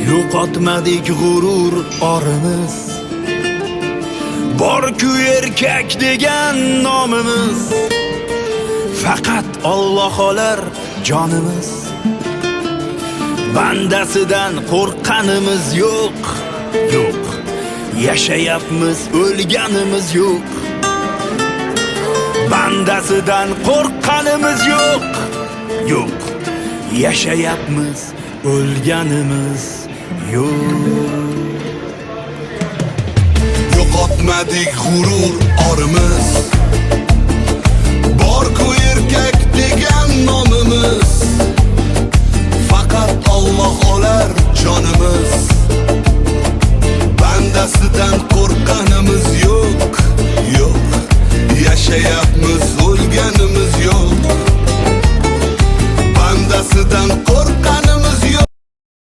Yo'qotmadik g'urur orimiz, bor-ku erkak degan nomimiz. Faqat Alloh olar jonimiz, bandasidan qo'rqqanimiz yo'q. Yo'q, yashayapmiz, o'lganimiz yo'q. Bandasidan qo'rqqanimiz yo'q. Yo'q, yashayapmiz, o'lganimiz yo'q. Yo'qotmadik g'urur orimiz, bor-ku erkak degan nomimiz. Faqat Alloh olar jonimiz, bandasidan qo'rqqanimiz yo'q. Yo'q, yashayapmiz, o'lganimiz yo'q. Bandasidan qo'rqqanimiz